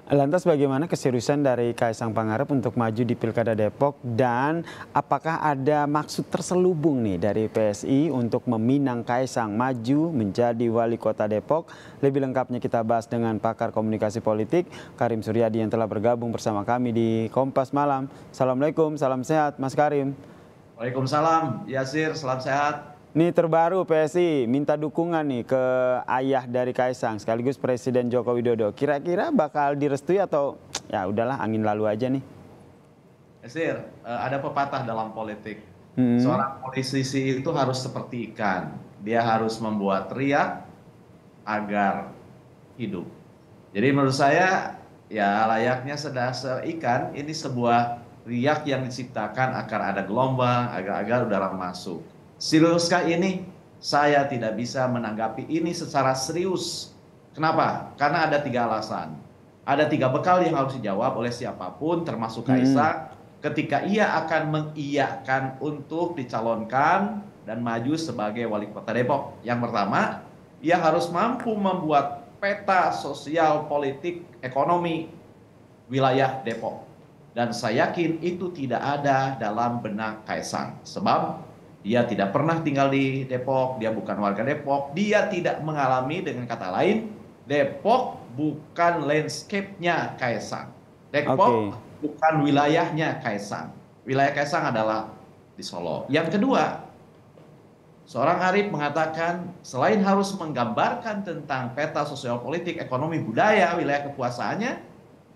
Lantas bagaimana keseriusan dari Kaisang Pangarep untuk maju di Pilkada Depok dan apakah ada maksud terselubung nih dari PSI untuk meminang Kaisang maju menjadi wali kota Depok? Lebih lengkapnya kita bahas dengan pakar komunikasi politik Karim Suryadi yang telah bergabung bersama kami di Kompas Malam. Assalamualaikum, salam sehat Mas Karim. Waalaikumsalam, Yasir, salam sehat. Nih terbaru PSI minta dukungan nih ke ayah dari Kaisang sekaligus Presiden Joko Widodo. Kira-kira bakal direstui atau ya udahlah angin lalu aja nih? Yasir, ada pepatah dalam politik. Hmm. Seorang politisi itu harus seperti ikan. Dia harus membuat riak agar hidup. Jadi menurut saya ya layaknya sedasar ikan, ini sebuah riak yang diciptakan agar ada gelombang, agar udara masuk. Seriuskah ini? Saya tidak bisa menanggapi ini secara serius. Kenapa? Karena ada 3 alasan. Ada 3 bekal yang harus dijawab oleh siapapun termasuk Kaisang ketika ia akan mengiyakan untuk dicalonkan dan maju sebagai wali kota Depok. Yang pertama, ia harus mampu membuat peta sosial, politik, ekonomi wilayah Depok. Dan saya yakin itu tidak ada dalam benak Kaisang. Sebab dia tidak pernah tinggal di Depok, dia bukan warga Depok, dia tidak mengalami, dengan kata lain, Depok bukan landscape-nya Kaisang. Depok bukan wilayahnya Kaisang. Wilayah Kaisang adalah di Solo. Yang kedua, seorang Arif mengatakan selain harus menggambarkan tentang peta sosial politik, ekonomi, budaya, wilayah kekuasaannya,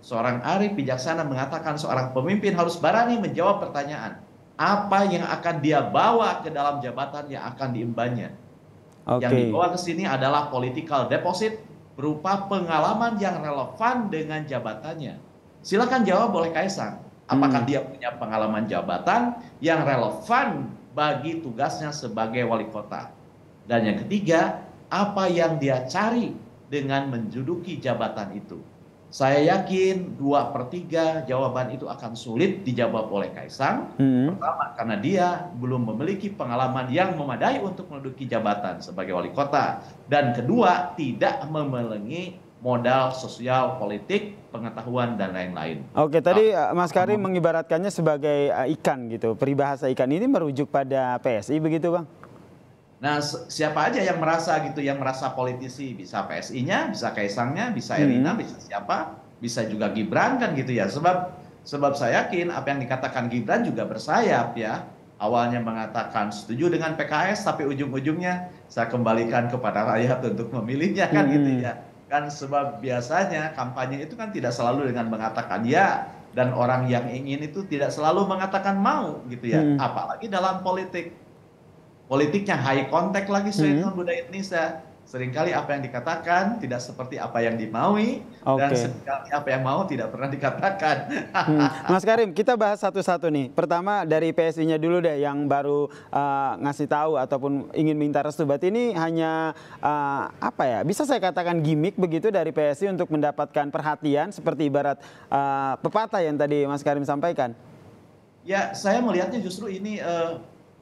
seorang Arif bijaksana mengatakan seorang pemimpin harus berani menjawab pertanyaan. Apa yang akan dia bawa ke dalam jabatan yang akan diembannya. Yang dibawa ke sini adalah political deposit berupa pengalaman yang relevan dengan jabatannya. Silakan jawab oleh Kaisang. Apakah dia punya pengalaman jabatan yang relevan bagi tugasnya sebagai wali kota. Dan yang ketiga, apa yang dia cari dengan menduduki jabatan itu. Saya yakin 2/3 jawaban itu akan sulit dijawab oleh Kaisang. Pertama, karena dia belum memiliki pengalaman yang memadai untuk menduduki jabatan sebagai wali kota. Dan kedua, tidak memiliki modal sosial, politik, pengetahuan, dan lain-lain. Oke, tadi Mas Karim mengibaratkannya sebagai ikan gitu. Peribahasa ikan ini merujuk pada PSI begitu, Bang? Nah, siapa aja yang merasa gitu, yang merasa politisi, bisa PSI-nya, bisa Kaisangnya, bisa Erina, bisa siapa, bisa juga Gibran kan gitu ya. Sebab saya yakin apa yang dikatakan Gibran juga bersayap ya. Awalnya mengatakan setuju dengan PKS, tapi ujung-ujungnya saya kembalikan kepada rakyat untuk memilihnya kan gitu ya. Kan sebab biasanya kampanye itu kan tidak selalu dengan mengatakan ya, dan orang yang ingin itu tidak selalu mengatakan mau gitu ya. Apalagi dalam politik. Politiknya high contact lagi sesuai dengan budaya Indonesia. Seringkali apa yang dikatakan tidak seperti apa yang dimaui, dan seringkali apa yang mau tidak pernah dikatakan. Mas Karim, kita bahas satu-satu nih. Pertama dari PSI-nya dulu deh yang baru ngasih tahu ataupun ingin minta restu. Berarti ini hanya apa ya? Bisa saya katakan gimmick begitu dari PSI untuk mendapatkan perhatian seperti ibarat pepatah yang tadi Mas Karim sampaikan. Ya, saya melihatnya justru ini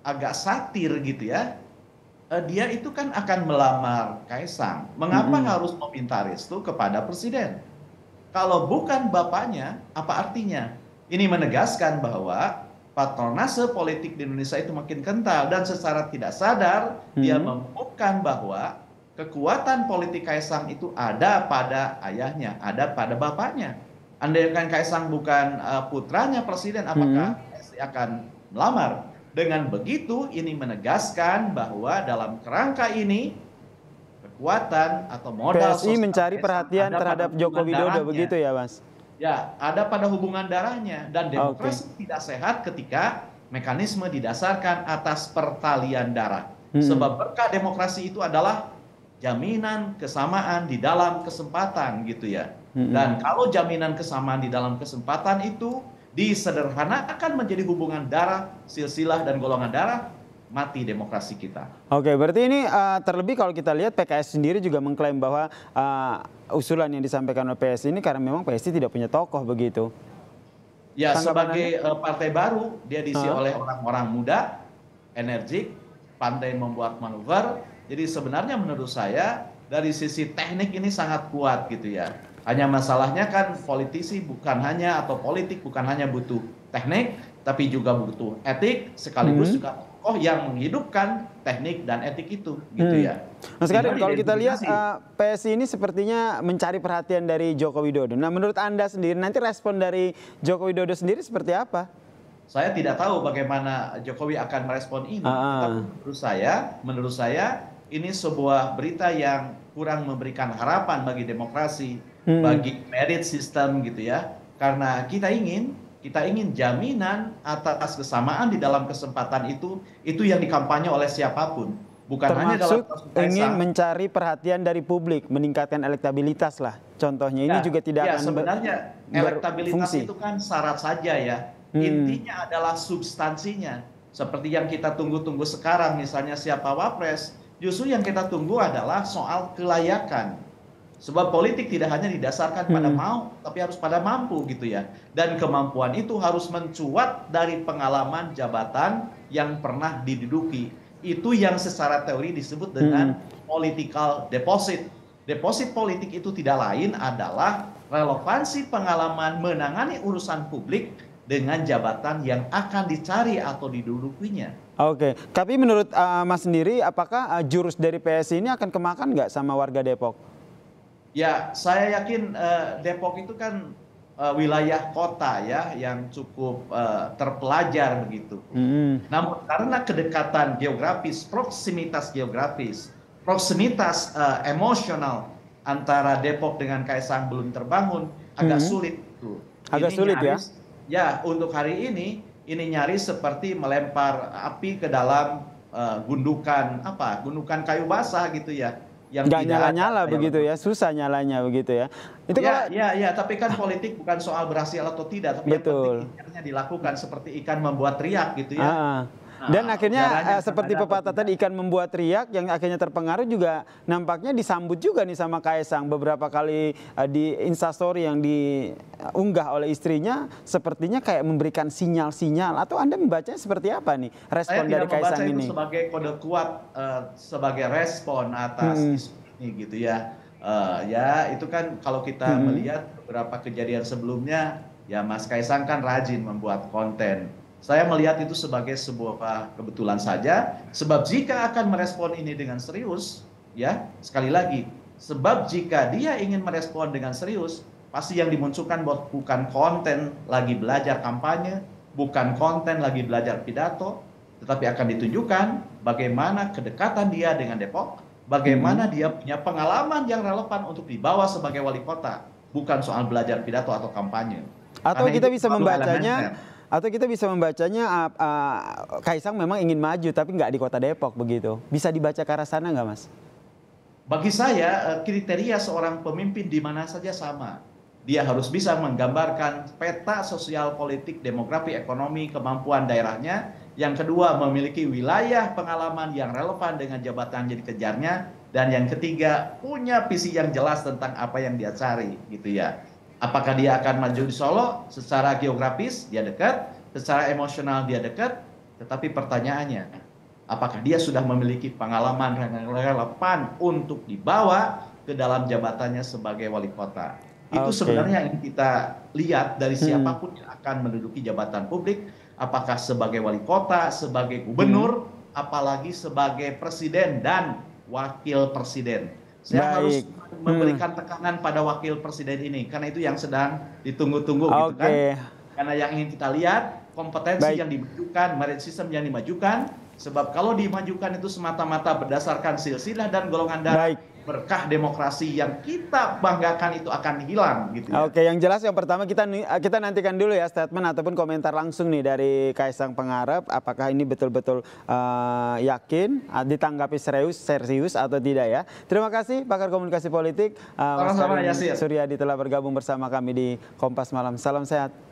agak satir gitu ya. Dia itu kan akan melamar Kaisang. Mengapa harus meminta restu kepada presiden? Kalau bukan bapaknya, apa artinya? Ini menegaskan bahwa patronase politik di Indonesia itu makin kental, dan secara tidak sadar dia mengumumkan bahwa kekuatan politik Kaisang itu ada pada ayahnya, ada pada bapaknya. Andaikan Kaisang bukan putranya presiden, apakah PSI akan melamar? Dengan begitu, ini menegaskan bahwa dalam kerangka ini kekuatan atau modal PSI mencari perhatian terhadap Joko Widodo begitu ya, Mas? Ya, ada pada hubungan darahnya, dan demokrasi tidak sehat ketika mekanisme didasarkan atas pertalian darah. Sebab berkah demokrasi itu adalah jaminan kesamaan di dalam kesempatan gitu ya. Dan kalau jaminan kesamaan di dalam kesempatan itu disederhanakan menjadi hubungan darah, silsilah dan golongan darah, mati demokrasi kita. Oke, berarti ini terlebih kalau kita lihat PKS sendiri juga mengklaim bahwa usulan yang disampaikan oleh PSI ini karena memang PSI tidak punya tokoh begitu. Ya, sebagai partai baru, dia diisi oleh orang-orang muda, energik, pandai membuat manuver. Jadi sebenarnya menurut saya dari sisi teknik ini sangat kuat gitu ya. Hanya masalahnya kan politisi bukan hanya atau politik bukan hanya butuh teknik, tapi juga butuh etik sekaligus juga tokoh yang menghidupkan teknik dan etik itu, gitu ya. Mas Karim, kalau kita lihat PSI ini sepertinya mencari perhatian dari Joko Widodo. Nah, menurut Anda sendiri nanti respon dari Joko Widodo sendiri seperti apa? Saya tidak tahu bagaimana Jokowi akan merespon ini. Tetapi menurut saya ini sebuah berita yang kurang memberikan harapan bagi demokrasi, bagi merit system gitu ya. Karena kita ingin jaminan atas kesamaan di dalam kesempatan itu yang dikampanye oleh siapapun. Bukan hanya dalam ingin mencari perhatian dari publik, meningkatkan elektabilitas lah. Contohnya ini juga tidak akan sebenarnya elektabilitas itu kan syarat saja ya. Intinya adalah substansinya. Seperti yang kita tunggu-tunggu sekarang, misalnya siapa wapres, justru yang kita tunggu adalah soal kelayakan. Sebab politik tidak hanya didasarkan pada mau, tapi harus pada mampu gitu ya. Dan kemampuan itu harus mencuat dari pengalaman jabatan yang pernah diduduki. Itu yang secara teori disebut dengan political deposit. Deposit politik itu tidak lain adalah relevansi pengalaman menangani urusan publik dengan jabatan yang akan dicari atau didudukinya. Oke, tapi menurut Mas sendiri, apakah jurus dari PSI ini akan kemakan nggak sama warga Depok? Ya, saya yakin Depok itu kan wilayah kota ya yang cukup terpelajar begitu. Namun karena kedekatan geografis, proximitas emosional antara Depok dengan Kaisang belum terbangun, agak sulit itu. Agak sulit ya? Ya, untuk hari ini nyaris seperti melempar api ke dalam gundukan kayu basah gitu ya. Yang nggak nyala-nyala begitu ya, susah nyalanya begitu ya. Itu ya, tapi kan politik bukan soal berhasil atau tidak, tapi betul. yang penting dilakukan seperti ikan membuat riak gitu ya. Dan akhirnya seperti pepatah tadi, ikan membuat riak, yang akhirnya terpengaruh juga nampaknya disambut juga nih sama Kaisang. Beberapa kali di Instastory yang diunggah oleh istrinya, sepertinya kayak memberikan sinyal-sinyal. Atau Anda membacanya seperti apa nih respon dari Kaisang ini? Saya tidak membaca itu sebagai kode kuat, sebagai respon atas isu ini gitu ya. Ya itu kan kalau kita melihat beberapa kejadian sebelumnya, ya Mas Kaisang kan rajin membuat konten. Saya melihat itu sebagai sebuah kebetulan saja, sebab jika akan merespon ini dengan serius, ya sekali lagi, sebab jika dia ingin merespon dengan serius, pasti yang dimunculkan bukan konten lagi belajar kampanye, bukan konten lagi belajar pidato, tetapi akan ditunjukkan bagaimana kedekatan dia dengan Depok, bagaimana dia punya pengalaman yang relevan untuk dibawa sebagai wali kota, bukan soal belajar pidato atau kampanye. Atau kita bisa membacanya. Atau kita bisa membacanya Kaisang memang ingin maju tapi nggak di kota Depok begitu. Bisa dibaca ke arah sana nggak Mas? Bagi saya kriteria seorang pemimpin di mana saja sama. Dia harus bisa menggambarkan peta sosial politik, demografi, ekonomi, kemampuan daerahnya. Yang kedua memiliki wilayah pengalaman yang relevan dengan jabatan yang dikejarnya. Dan yang ketiga punya visi yang jelas tentang apa yang dia cari gitu ya. Apakah dia akan maju di Solo? Secara geografis dia dekat, secara emosional dia dekat, tetapi pertanyaannya, apakah dia sudah memiliki pengalaman yang relevan untuk dibawa ke dalam jabatannya sebagai wali kota? Itu sebenarnya yang kita lihat dari siapapun yang akan menduduki jabatan publik, apakah sebagai wali kota, sebagai gubernur, apalagi sebagai presiden dan wakil presiden. Saya harus memberikan tekanan pada wakil presiden ini, karena itu yang sedang ditunggu-tunggu gitu kan. Karena yang ingin kita lihat, kompetensi yang dimajukan, merit system yang dimajukan, sebab kalau dimajukan itu semata-mata berdasarkan silsilah dan golongan darah, berkah demokrasi yang kita banggakan itu akan hilang gitu ya. Oke, yang jelas yang pertama kita nantikan dulu ya statement ataupun komentar langsung nih dari Kaisang Pangarep, apakah ini betul-betul yakin ditanggapi serius atau tidak ya. Terima kasih pakar komunikasi politik Mas Karim Suryadi telah bergabung bersama kami di Kompas Malam. Salam sehat.